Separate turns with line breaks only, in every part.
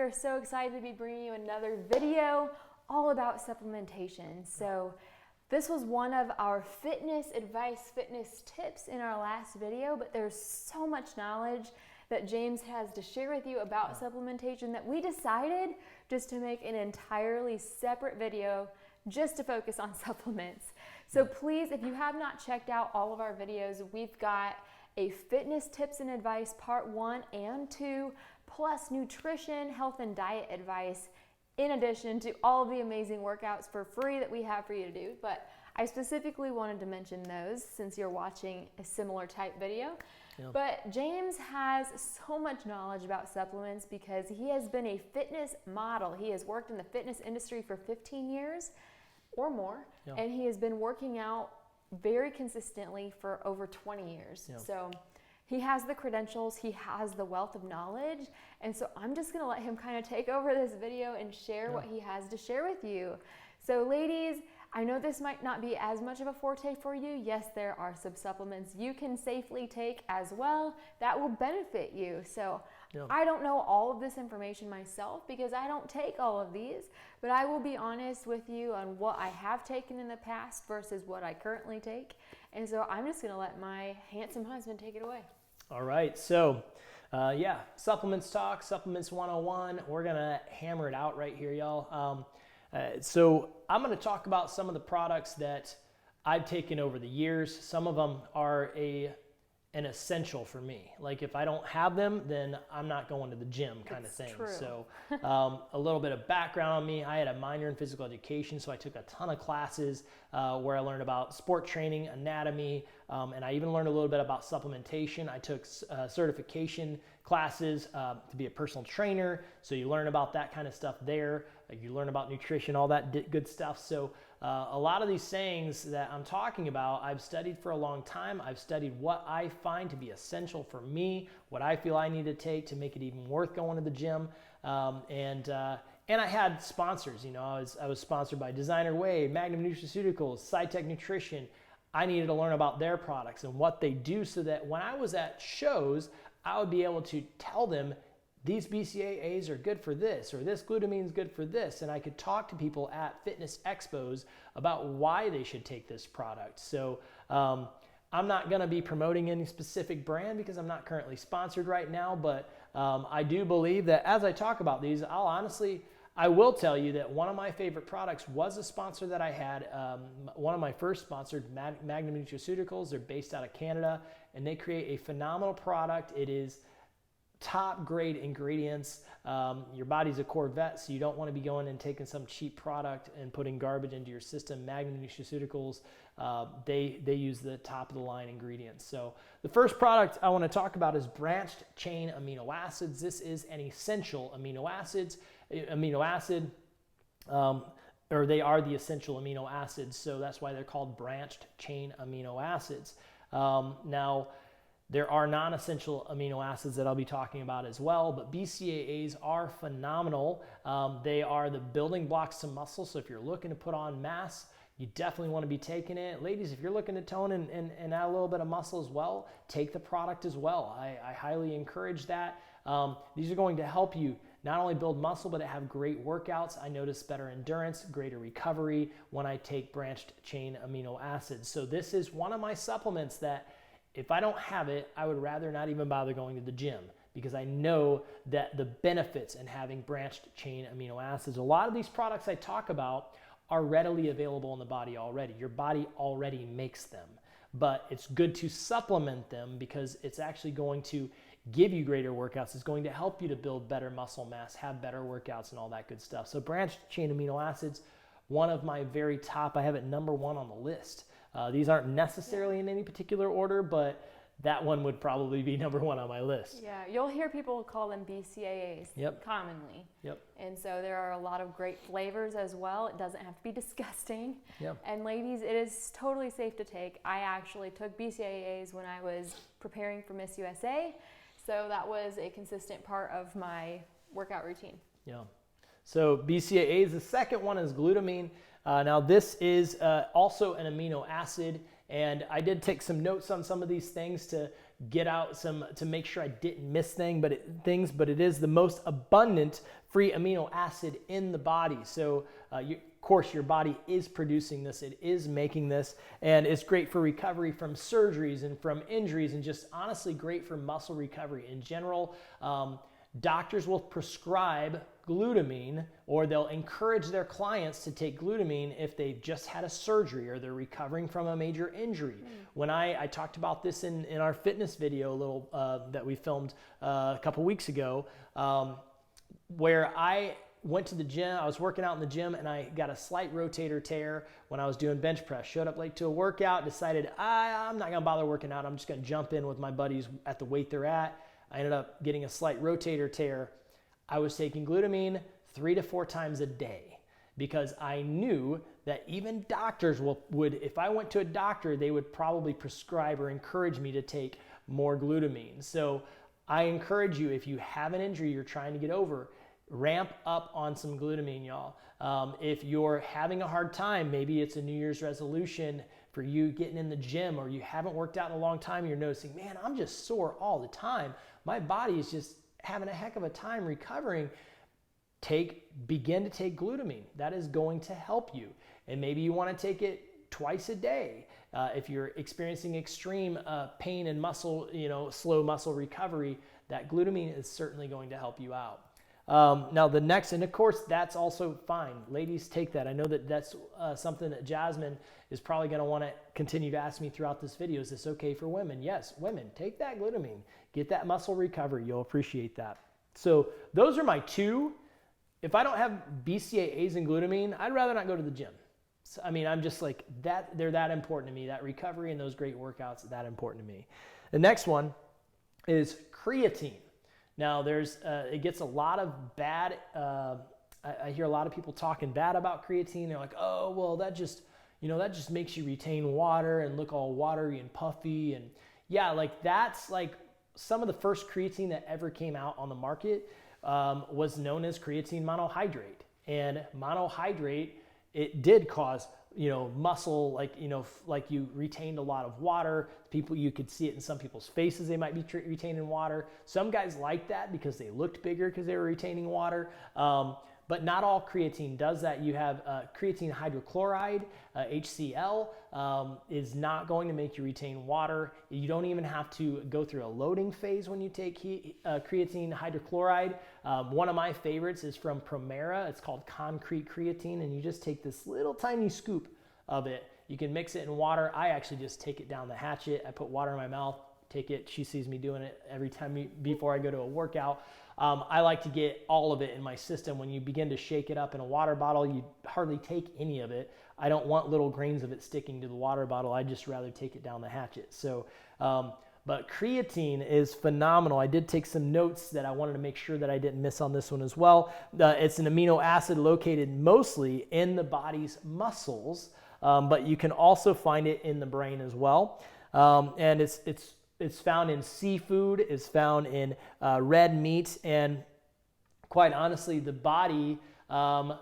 are so excited to be bringing you another video all about supplementation. So this was one of our fitness advice, fitness tips in our last video, but there's so much knowledge that James has to share with you about supplementation that we decided just to make an entirely separate video just to focus on supplements. So please, if you have not checked out all of our videos, we've got a fitness tips and advice part 1 and 2, plus nutrition, health, and diet advice, in addition to all of the amazing workouts for free that we have for you to do. But I specifically wanted to mention those since you're watching a similar type video. Yep. But James has so much knowledge about supplements because he has been a fitness model. He has worked in the fitness industry for 15 years or more, and he has been working out very consistently for over 20 years. Yep. So he has the credentials, he has the wealth of knowledge, and so I'm just gonna let him kind of take over this video and share what he has to share with you. So ladies, I know this might not be as much of a forte for you. Yes, there are some supplements you can safely take as well that will benefit you. So I don't know all of this information myself because I don't take all of these, but I will be honest with you on what I have taken in the past versus what I currently take. And so I'm just gonna let my handsome husband take it away.
All right, so supplements talk, supplements 101. We're gonna hammer it out right here, y'all. So I'm going to talk about some of the products that I've taken over the years. Some of them are an essential for me. Like if I don't have them, then I'm not going to the gym kind of thing.
True.
So a little bit of background on me. I had a minor in physical education, so I took a ton of classes where I learned about sport training, anatomy, and I even learned a little bit about supplementation. I took certification classes to be a personal trainer, so you learn about that kind of stuff there. You learn about nutrition, all that good stuff. So a lot of these sayings that I'm talking about, I've studied for a long time. I've studied what I find to be essential for me, what I feel I need to take to make it even worth going to the gym. And I had sponsors. You know, I was sponsored by Designer Whey, Magnum Nutraceuticals, SciTech Nutrition. I needed to learn about their products and what they do so that when I was at shows, I would be able to tell them these BCAAs are good for this, or this glutamine is good for this. And I could talk to people at fitness expos about why they should take this product. So I'm not going to be promoting any specific brand because I'm not currently sponsored right now. But I do believe that as I talk about these, I will tell you that one of my favorite products was a sponsor that I had. One of my first sponsored, Magnum Nutraceuticals. They're based out of Canada, and they create a phenomenal product. It is top grade ingredients. Your body's a Corvette, so you don't want to be going and taking some cheap product and putting garbage into your system. Magnum Nutraceuticals, they use the top of the line ingredients. So the first product I want to talk about is branched chain amino acids. This is an essential amino acid, or they are the essential amino acids. So that's why they're called branched chain amino acids. Now, there are non-essential amino acids that I'll be talking about as well, but BCAAs are phenomenal. They are the building blocks to muscle, so if you're looking to put on mass, you definitely want to be taking it. Ladies, if you're looking to tone and add a little bit of muscle as well, take the product as well. I highly encourage that. These are going to help you not only build muscle, but have great workouts. I notice better endurance, greater recovery when I take branched chain amino acids. So this is one of my supplements that if I don't have it, I would rather not even bother going to the gym because I know that the benefits in having branched chain amino acids. A lot of these products I talk about are readily available in the body already. Your body already makes them, but it's good to supplement them because it's actually going to give you greater workouts. It's going to help you to build better muscle mass, have better workouts and all that good stuff. So branched chain amino acids, one of my very top, I have it number 1 on the list. These aren't necessarily in any particular order, but that one would probably be number 1 on my list.
Yeah, you'll hear people call them BCAAs commonly.
Yep.
And so there are a lot of great flavors as well. It doesn't have to be disgusting.
Yep.
And ladies, it is totally safe to take. I actually took BCAAs when I was preparing for Miss USA. So that was a consistent part of my workout routine.
Yeah. So BCAAs, the second one is glutamine. Now this is also an amino acid, and I did take some notes on some of these things to get out some to make sure I didn't miss things, but it is the most abundant free amino acid in the body. So of course your body is producing this, it is making this, and it's great for recovery from surgeries and from injuries, and just honestly great for muscle recovery in general. Doctors will prescribe glutamine, or they'll encourage their clients to take glutamine if they've just had a surgery or they're recovering from a major injury. When I talked about this in our fitness video, a little that we filmed a couple weeks ago, where I went to the gym, I was working out in the gym, and I got a slight rotator tear when I was doing bench press. Showed up late to a workout, decided I'm not gonna bother working out, I'm just gonna jump in with my buddies at the weight they're at. I ended up getting a slight rotator tear. I was taking glutamine 3 to 4 times a day because I knew that even doctors would, if I went to a doctor, they would probably prescribe or encourage me to take more glutamine. So I encourage you, if you have an injury you're trying to get over, ramp up on some glutamine, y'all. If you're having a hard time, maybe it's a New Year's resolution for you getting in the gym, or you haven't worked out in a long time, you're noticing, man, I'm just sore all the time. My body is just having a heck of a time recovering. Begin to take glutamine. That is going to help you. And maybe you want to take it twice a day. If you're experiencing extreme pain and muscle, slow muscle recovery, that glutamine is certainly going to help you out. Now the next, and of course that's also fine. Ladies, take that. I know that's something that Jasmine is probably going to want to continue to ask me throughout this video. Is this okay for women? Yes, women, take that glutamine. Get that muscle recovery. You'll appreciate that. So those are my 2. If I don't have BCAAs and glutamine, I'd rather not go to the gym. So, I'm just like that. They're that important to me. That recovery and those great workouts are that important to me. The next one is creatine. Now it gets a lot of bad, I hear a lot of people talking bad about creatine. They're like, oh, well, that just makes you retain water and look all watery and puffy. And yeah, that's some of the first creatine that ever came out on the market was known as creatine monohydrate. And monohydrate, it did cause muscle, like you retained a lot of water. You could see it in some people's faces. They might be retaining water. Some guys liked that because they looked bigger because they were retaining water. But not all creatine does that. You have creatine hydrochloride, HCl, is not going to make you retain water. You don't even have to go through a loading phase when you take creatine hydrochloride. One of my favorites is from Promera. It's called concrete creatine, and you just take this little tiny scoop of it. You can mix it in water. I actually just take it down the hatchet. I put water in my mouth, take it. She sees me doing it every time before I go to a workout. I like to get all of it in my system. When you begin to shake it up in a water bottle, you hardly take any of it. I don't want little grains of it sticking to the water bottle. I'd just rather take it down the hatchet. So, but creatine is phenomenal. I did take some notes that I wanted to make sure that I didn't miss on this one as well. It's an amino acid located mostly in the body's muscles, but you can also find it in the brain as well. And it's found in seafood, it's found in red meat, and quite honestly, the body, I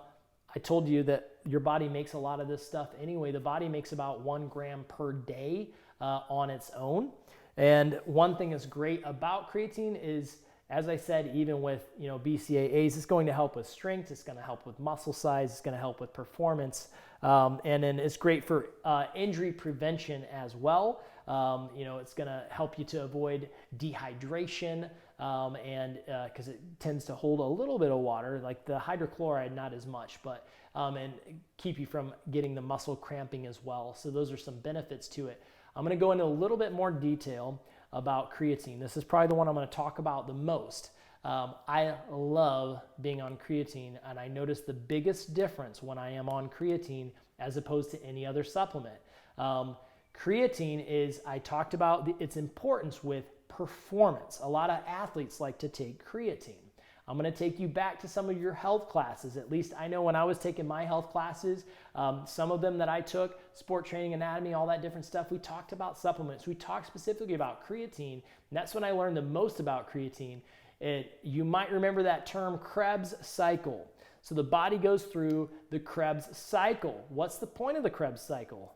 told you that your body makes a lot of this stuff anyway. The body makes about 1 gram per day on its own. And one thing that's great about creatine is, as I said, even with BCAAs, it's going to help with strength, it's going to help with muscle size, it's going to help with performance, and then it's great for injury prevention as well. It's going to help you to avoid dehydration, and because it tends to hold a little bit of water, like the hydrochloride, not as much, but and keep you from getting the muscle cramping as well. So those are some benefits to it. I'm going to go into a little bit more detail about creatine. This is probably the one I'm going to talk about the most. I love being on creatine, and I notice the biggest difference when I am on creatine as opposed to any other supplement. Creatine is, I talked about its importance with performance. A lot of athletes like to take creatine. I'm going to take you back to some of your health classes. At least I know when I was taking my health classes, some of them that I took, sport training, anatomy, all that different stuff, we talked about supplements. We talked specifically about creatine, and that's when I learned the most about creatine. You might remember that term, Krebs cycle. So the body goes through the Krebs cycle. What's the point of the Krebs cycle?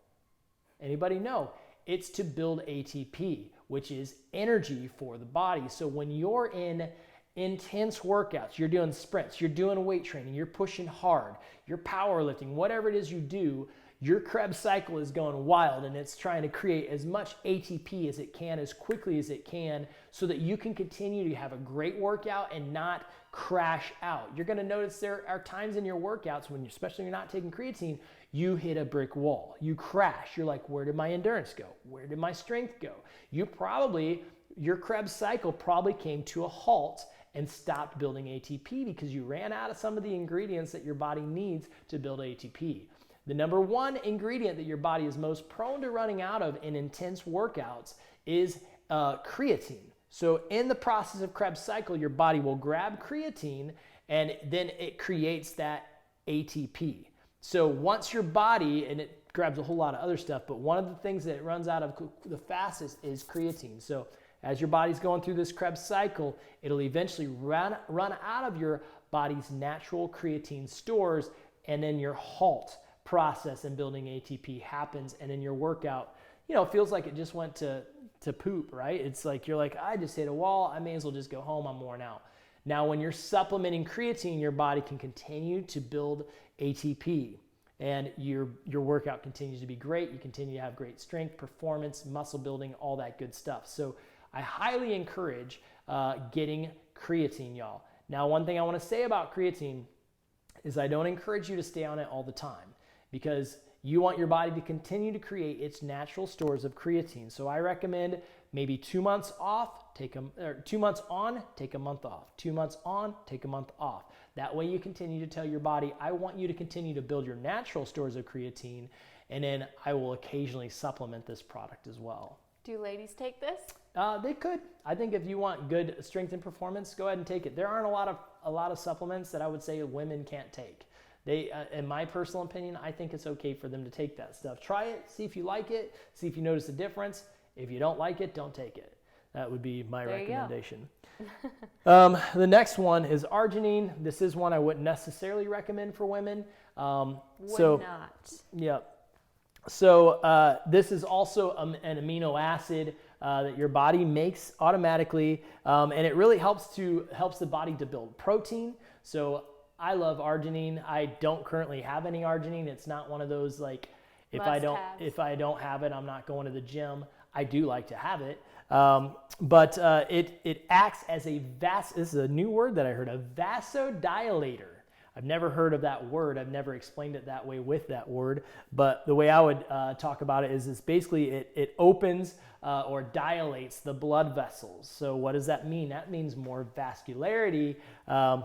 Anybody know? It's to build ATP. which is energy for the body. So when you're in intense workouts, you're doing sprints, you're doing weight training, you're pushing hard, you're powerlifting, whatever it is you do, your Krebs cycle is going wild, and it's trying to create as much ATP as it can, as quickly as it can, so that you can continue to have a great workout and not crash out. You're gonna notice there are times in your workouts when, especially when you're not taking creatine, you hit a brick wall, you crash. You're like, where did my endurance go? Where did my strength go? Your Krebs cycle probably came to a halt and stopped building ATP because you ran out of some of the ingredients that your body needs to build ATP. The number one ingredient that your body is most prone to running out of in intense workouts is creatine. So in the process of Krebs cycle, your body will grab creatine and then it creates that ATP. So once your body, and it grabs a whole lot of other stuff, but one of the things that it runs out of the fastest is creatine. So as your body's going through this Krebs cycle, it'll eventually run out of your body's natural creatine stores, and then your halt process in building ATP happens, and then your workout, feels like it just went to poop, right? It's like you're like, I just hit a wall, I may as well just go home, I'm worn out. Now when you're supplementing creatine, your body can continue to build ATP, and your workout continues to be great. You continue to have great strength, performance, muscle building, all that good stuff. So I highly encourage getting creatine, y'all. Now, one thing I want to say about creatine is I don't encourage you to stay on it all the time, because you want your body to continue to create its natural stores of creatine. So I recommend maybe 2 months off, 2 months on, take a month off, 2 months on, take a month off. That way you continue to tell your body, I want you to continue to build your natural stores of creatine, and then I will occasionally supplement this product as well.
Do ladies take this?
They could. I think if you want good strength and performance, go ahead and take it. There aren't a lot of supplements that I would say women can't take. They, in my personal opinion, I think it's okay for them to take that stuff. Try it, see if you like it, see if you notice a difference. If you don't like it, don't take it. That would be my recommendation. The next one is Arginine. This is one I wouldn't necessarily recommend for women.
Would not.
Yeah. So this is also an amino acid that your body makes automatically, and it really helps the body to build protein. So I love Arginine. I don't currently have any Arginine. It's not one of those like if I don't have it, I'm not going to the gym. I do like to have it, but it acts as this is a new word that I heard, a vasodilator. I've never heard of that word. I've never explained it that way with that word. But the way I would talk about it is basically it opens or dilates the blood vessels. So what does that mean? That means more vascularity,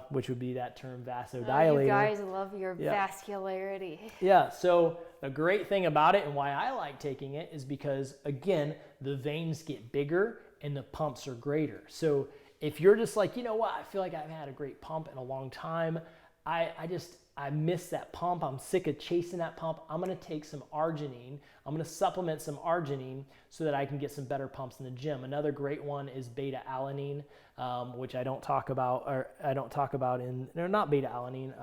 which would be that term vasodilator.
Oh, you guys love your vascularity.
Yeah, so the great thing about it and why I like taking it is because, again, the veins get bigger and the pumps are greater. So if you're just like, you know what, I feel like I've had a great pump in a long time, I miss that pump. I'm sick of chasing that pump. I'm going to take some Arginine. I'm going to supplement some Arginine so that I can get some better pumps in the gym. Another great one is beta-alanine, which I don't talk about not beta-alanine.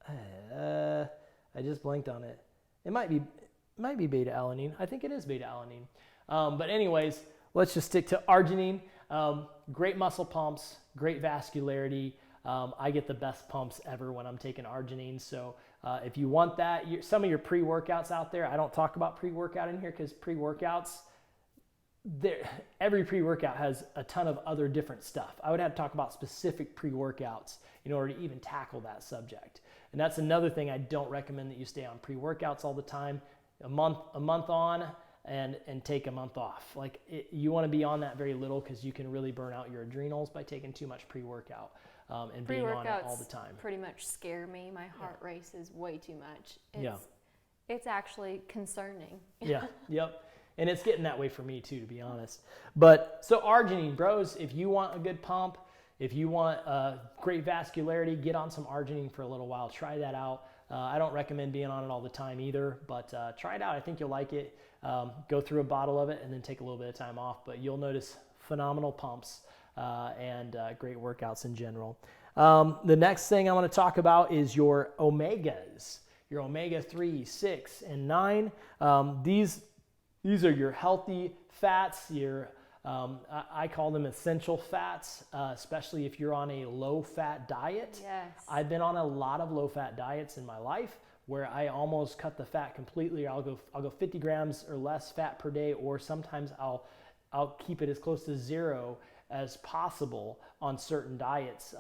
I just blanked on it. It might be beta-alanine. I think it is beta-alanine. But anyways, let's just stick to Arginine. Great muscle pumps, great vascularity. I get the best pumps ever when I'm taking Arginine. So if you want that, some of your pre-workouts out there, I don't talk about pre-workout in here because pre-workouts, every pre-workout has a ton of other different stuff. I would have to talk about specific pre-workouts in order to even tackle that subject. And that's another thing I don't recommend, that you stay on pre-workouts all the time. A month on and take a month off. You want to be on that very little because you can really burn out your adrenals by taking too much pre-workout. And being on it all the time.
Pretty much scare me. My heart races way too much. It's actually concerning.
Yep. And it's getting that way for me too, to be honest. But so Arginine, bros, if you want a good pump, if you want great vascularity, get on some Arginine for a little while. Try that out. I don't recommend being on it all the time either, but try it out. I think you'll like it. Go through a bottle of it and then take a little bit of time off, but you'll notice phenomenal pumps. And great workouts in general. The next thing I want to talk about is your omegas, your omega-3, 6, and 9. These are your healthy fats, your I call them essential fats, especially if you're on a low-fat diet.
Yes.
I've been on a lot of low-fat diets in my life where I almost cut the fat completely. I'll go 50 grams or less fat per day, or sometimes I'll keep it as close to zero as possible on certain diets.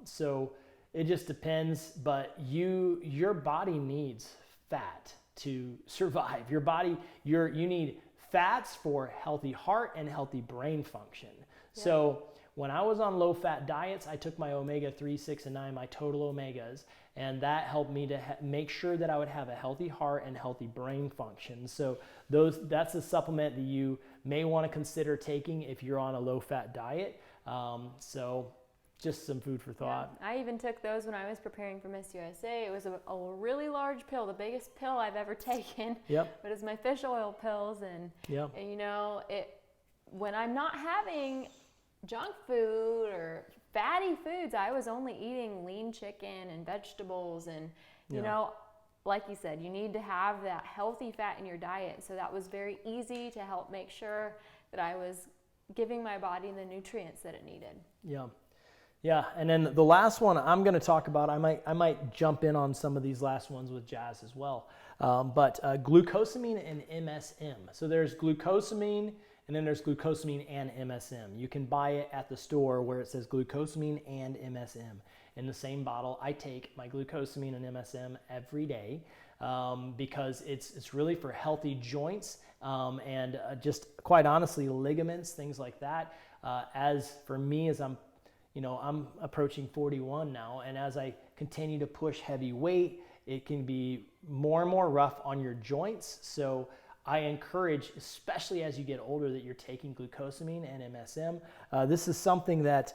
So it just depends, but your body needs fat to survive. Your body, you need fats for healthy heart and healthy brain function. Yeah. So when I was on low-fat diets, I took my omega-3, 6, and 9, my total omegas, and that helped me to make sure that I would have a healthy heart and healthy brain function. So that's a supplement that you may want to consider taking if you're on a low-fat diet. So just some food for thought.
Yeah, I even took those when I was preparing for Miss USA. It was a really large pill, the biggest pill I've ever taken.
Yep.
But it's my fish oil pills, and you know, when I'm not having junk food or fatty foods, I was only eating lean chicken and vegetables, and you know, like you said, you need to have that healthy fat in your diet. So that was very easy to help make sure that I was giving my body the nutrients that it needed.
Yeah. Yeah, and then the last one I'm going to talk about, I might jump in on some of these last ones with Jazz as well, but glucosamine and MSM. So there's glucosamine, and then there's glucosamine and MSM. You can buy it at the store where it says glucosamine and MSM. In the same bottle, I take my glucosamine and MSM every day because it's really for healthy joints and just quite honestly, ligaments, things like that. As for me, as I'm approaching 41 now, and as I continue to push heavy weight, it can be more and more rough on your joints. So I encourage, especially as you get older, that you're taking glucosamine and MSM. This is something that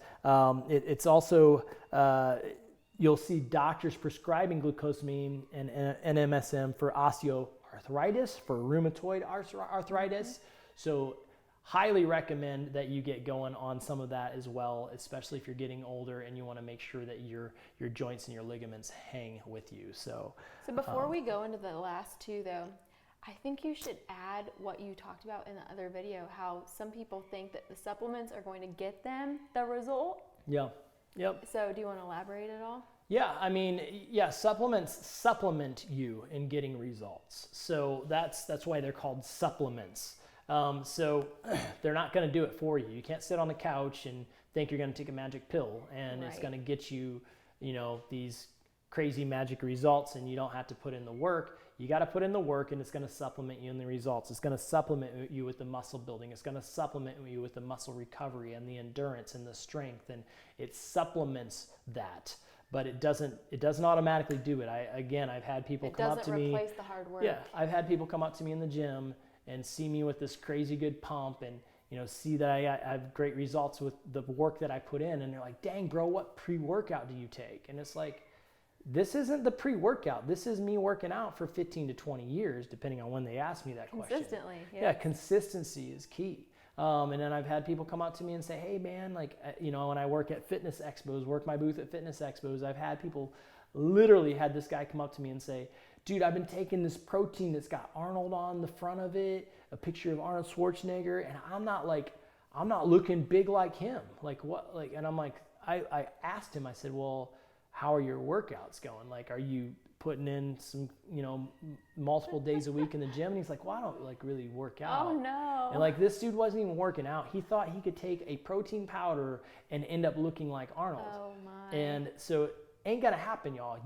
it's also, you'll see doctors prescribing glucosamine and MSM for osteoarthritis, for rheumatoid arthritis. So highly recommend that you get going on some of that as well, especially if you're getting older and you want to make sure that your joints and your ligaments hang with you. So
before we go into the last two though, I think you should add what you talked about in the other video, how some people think that the supplements are going to get them the result.
Yeah. Yep.
So do you want to elaborate at all?
Yeah, I mean, supplements supplement you in getting results. So that's why they're called supplements. So they're not going to do it for you. You can't sit on the couch and think you're going to take a magic pill and it's going to get you, these crazy magic results, and you don't have to put in the work. You got to put in the work, and it's going to supplement you in the results. It's going to supplement you with the muscle building. It's going to supplement you with the muscle recovery and the endurance and the strength, and it supplements that. But it doesn't automatically do it. I've had people come up to me.
It doesn't replace the hard work.
Yeah, I've had people come up to me in the gym and see me with this crazy good pump and see that I have great results with the work that I put in, and they're like, dang bro, what pre-workout do you take? And it's like, this isn't the pre-workout. This is me working out for 15 to 20 years, depending on when they ask me that question.
Consistently.
Yeah, consistency is key. And then I've had people come up to me and say, hey man, when I work at fitness expos, work my booth at fitness expos, I've had people, literally had this guy come up to me and say, dude, I've been taking this protein that's got Arnold on the front of it, a picture of Arnold Schwarzenegger, and I'm not looking big like him. Like what? And I'm like, I asked him, I said, well, how are your workouts going? Like, are you putting in some, multiple days a week in the gym? And he's like, well, I don't really work out.
Oh no.
And this dude wasn't even working out. He thought he could take a protein powder and end up looking like Arnold.
Oh my.
And so ain't gonna happen, y'all.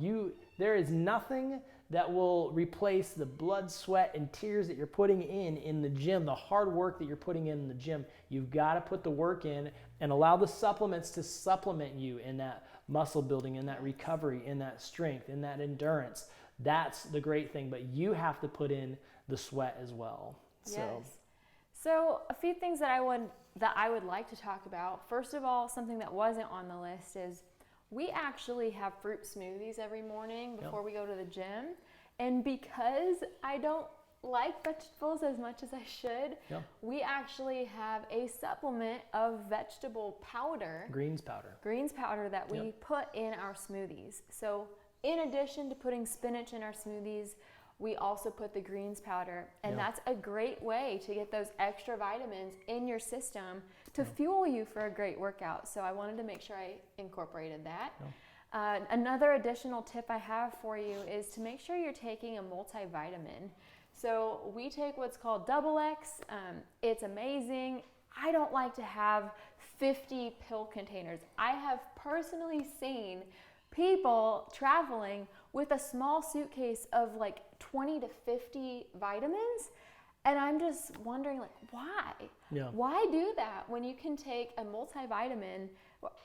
There is nothing that will replace the blood, sweat, and tears that you're putting in the gym, the hard work that you're putting in the gym. You've got to put the work in and allow the supplements to supplement you in that muscle building, in that recovery, in that strength, in that endurance. That's the great thing, but you have to put in the sweat as well.
Yes. So a few things that I would like to talk about. First of all, something that wasn't on the list is we actually have fruit smoothies every morning before we go to the gym. And because I don't like vegetables as much as I should, we actually have a supplement of vegetable powder. Greens powder that we put in our smoothies. So in addition to putting spinach in our smoothies, we also put the greens powder, and
Yeah.
that's a great way to get those extra vitamins in your system to fuel you for a great workout. So I wanted to make sure I incorporated that. Another additional tip I have for you is to make sure you're taking a multivitamin. So we take what's called Double X. It's amazing. I don't like to have 50 pill containers. I have personally seen people traveling with a small suitcase of like 20 to 50 vitamins, and I'm just wondering, like, why?
Yeah.
Why do that when you can take a multivitamin?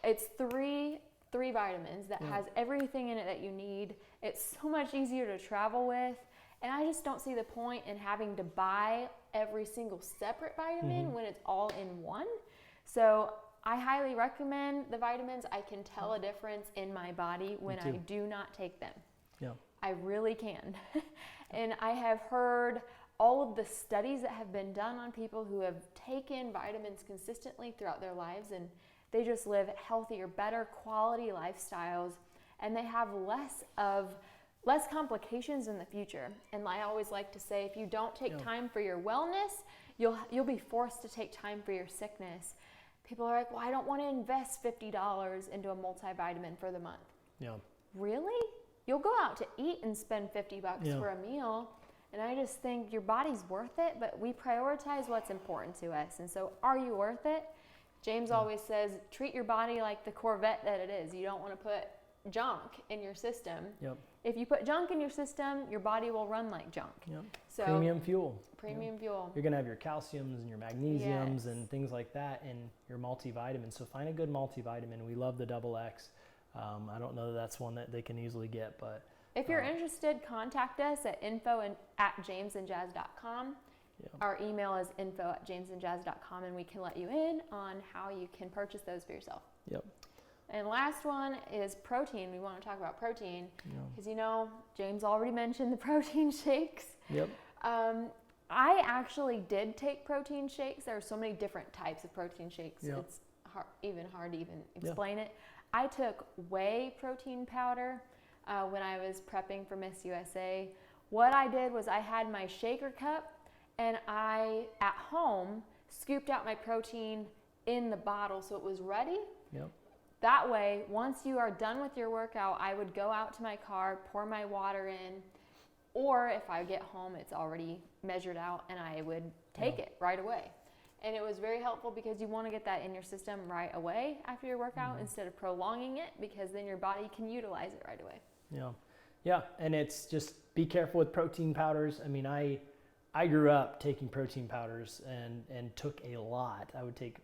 It's three vitamins that has everything in it that you need. It's so much easier to travel with, and I just don't see the point in having to buy every single separate vitamin when it's all in one. So I highly recommend the vitamins. I can tell a difference in my body when I do not take them.
Yeah.
I really can. And I have heard all of the studies that have been done on people who have taken vitamins consistently throughout their lives, and they just live healthier, better quality lifestyles, and they have less complications in the future. And I always like to say, if you don't take time for your wellness, you'll be forced to take time for your sickness. People are like, well, I don't want to invest $50 into a multivitamin for the month.
Yeah.
Really? You'll go out to eat and spend $50 for a meal. And I just think your body's worth it, but we prioritize what's important to us. And so, are you worth it? James always says, treat your body like the Corvette that it is. You don't want to put junk in your system.
Yep.
If you put junk in your system, your body will run like junk.
Yep.
So
Premium fuel.
Premium fuel.
You're going to have your calciums and your magnesiums and things like that in your multivitamins. So find a good multivitamin. We love the Double X. I don't know that that's one that they can easily get, but
if you're interested, contact us at info@jamesandjazz.com. Our email is info@jamesandjazz.com, and we can let you in on how you can purchase those for yourself.
Yep.
And last one is protein. We want to talk about protein because, James already mentioned the protein shakes.
Yep.
I actually did take protein shakes. There are so many different types of protein shakes. It's hard to even explain it. I took whey protein powder when I was prepping for Miss USA. What I did was I had my shaker cup, and I, at home, scooped out my protein in the bottle so it was ready.
Yep.
That way, once you are done with your workout, I would go out to my car, pour my water in, or if I get home, it's already measured out, and I would take it right away. And it was very helpful because you want to get that in your system right away after your workout instead of prolonging it, because then your body can utilize it right away.
Yeah. Yeah. And it's just be careful with protein powders. I mean, I grew up taking protein powders and took a lot. I would take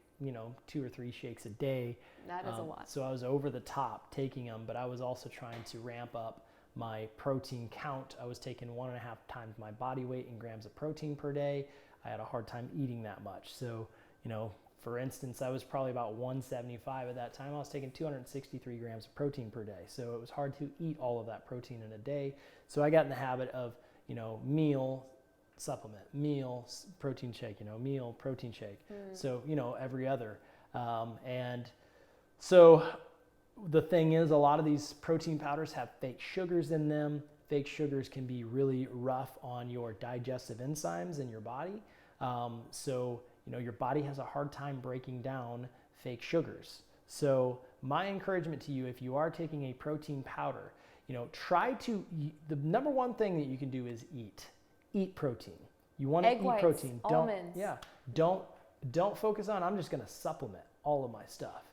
2 or 3 shakes a day.
That is a lot.
So I was over the top taking them, but I was also trying to ramp up my protein count. I was taking 1.5 times my body weight in grams of protein per day. I had a hard time eating that much. So, for instance, I was probably about 175 at that time. I was taking 263 grams of protein per day. So it was hard to eat all of that protein in a day. So I got in the habit of, meal, supplement, meal, protein shake, meal, protein shake. So, every other. And so the thing is, a lot of these protein powders have fake sugars in them. Fake sugars can be really rough on your digestive enzymes in your body. So, your body has a hard time breaking down fake sugars. So my encouragement to you, if you are taking a protein powder, the number one thing that you can do is eat protein. You want to eat protein.
Almonds.
Don't focus on, I'm just going to supplement all of my stuff.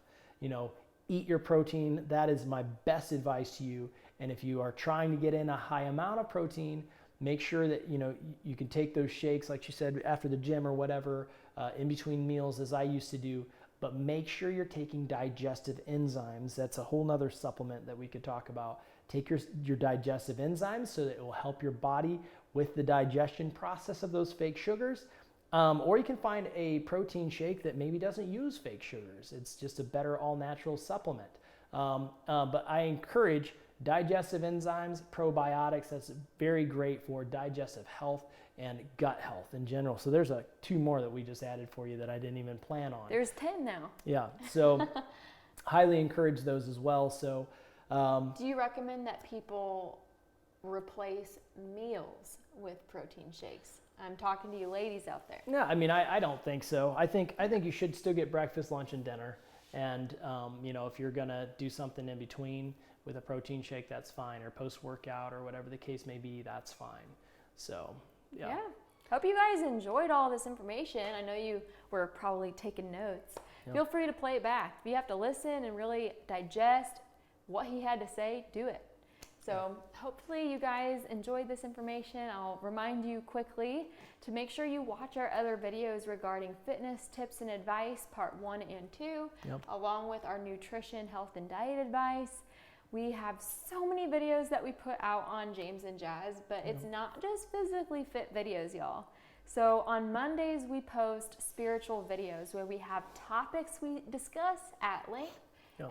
Eat your protein. That is my best advice to you. And if you are trying to get in a high amount of protein, make sure that you can take those shakes, like you said, after the gym or whatever, in between meals, as I used to do. But make sure you're taking digestive enzymes. That's a whole nother supplement that we could talk about. Take your digestive enzymes so that it will help your body with the digestion process of those fake sugars. Or you can find a protein shake that maybe doesn't use fake sugars. It's just a better all-natural supplement. But I encourage digestive enzymes, probiotics. That's very great for digestive health and gut health in general. So there's 2 more that we just added for you that I didn't even plan on.
There's 10 now.
Yeah, so highly encourage those as well. So
do you recommend that people replace meals with protein shakes. I'm talking to you ladies out there.
No, I mean, I don't think so. I think you should still get breakfast, lunch, and dinner. And, you know, if you're going to do something in between with a protein shake, that's fine. Or post-workout or whatever the case may be, that's fine. So, yeah.
Hope you guys enjoyed all this information. I know you were probably taking notes.
Yep.
Feel free to play it back. If you have to listen and really digest what he had to say, do it. So hopefully you guys enjoyed this information. I'll remind you quickly to make sure you watch our other videos regarding fitness tips and advice, part 1 and 2, along with our nutrition, health, and diet advice. We have so many videos that we put out on James and Jazz, but it's not just physically fit videos, y'all. So on Mondays, we post spiritual videos where we have topics we discuss at length.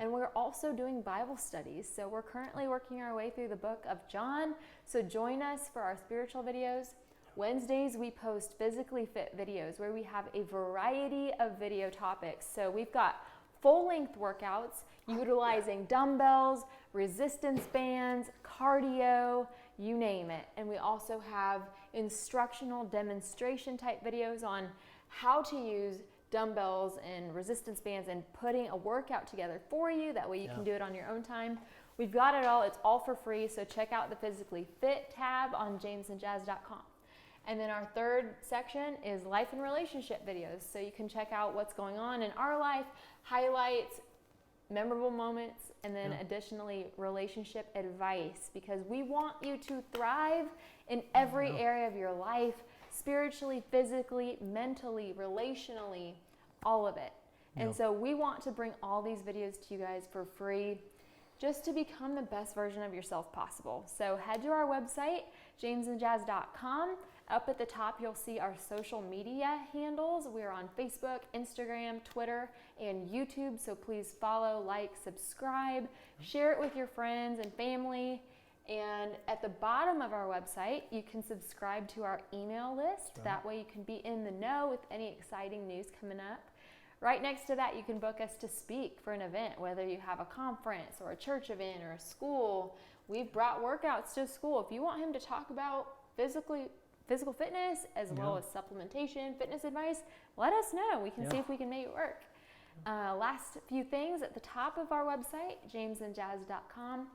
And we're also doing Bible studies. So we're currently working our way through the book of John. So join us for our spiritual videos. Wednesdays, we post physically fit videos where we have a variety of video topics. So we've got full-length workouts utilizing dumbbells, resistance bands, cardio, you name it. And we also have instructional demonstration type videos on how to use dumbbells and resistance bands and putting a workout together for you. That way you can do it on your own time. We've got it all. It's all for free. So check out the Physically Fit tab on jamesandjazz.com. And then our third section is life and relationship videos. So you can check out what's going on in our life, highlights, memorable moments, and then additionally relationship advice, because we want you to thrive in every area of your life. Spiritually, physically, mentally, relationally, all of it. And so we want to bring all these videos to you guys for free just to become the best version of yourself possible. So head to our website, jamesandjazz.com. Up at the top, you'll see our social media handles. We're on Facebook, Instagram, Twitter, and YouTube. So please follow, like, subscribe, share it with your friends and family. And at the bottom of our website, you can subscribe to our email list. That way you can be in the know with any exciting news coming up. Right next to that, you can book us to speak for an event, whether you have a conference or a church event or a school. We've brought workouts to school. If you want him to talk about physical fitness as well as supplementation, fitness advice, let us know. We can see if we can make it work. Last few things at the top of our website, jamesandjazz.com.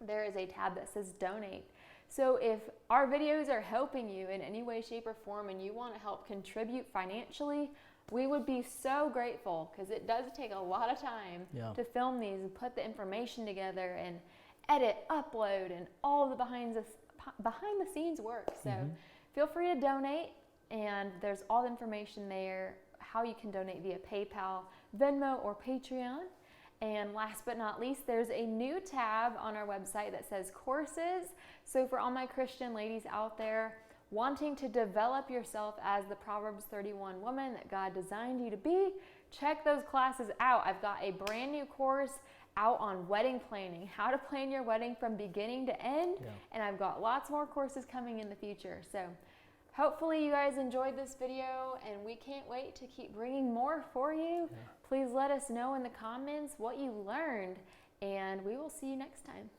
there is a tab that says donate. So if our videos are helping you in any way, shape, or form and you want to help contribute financially, we would be so grateful, because it does take a lot of time to film these and put the information together and edit, upload, and all the behind the scenes work. So feel free to donate, and there's all the information there, how you can donate via PayPal, Venmo, or Patreon. And last but not least, there's a new tab on our website that says courses. So for all my Christian ladies out there wanting to develop yourself as the Proverbs 31 woman that God designed you to be, check those classes out. I've got a brand new course out on wedding planning, how to plan your wedding from beginning to end. And I've got lots more courses coming in the future. So hopefully you guys enjoyed this video, and we can't wait to keep bringing more for you. Please let us know in the comments what you learned, and we will see you next time.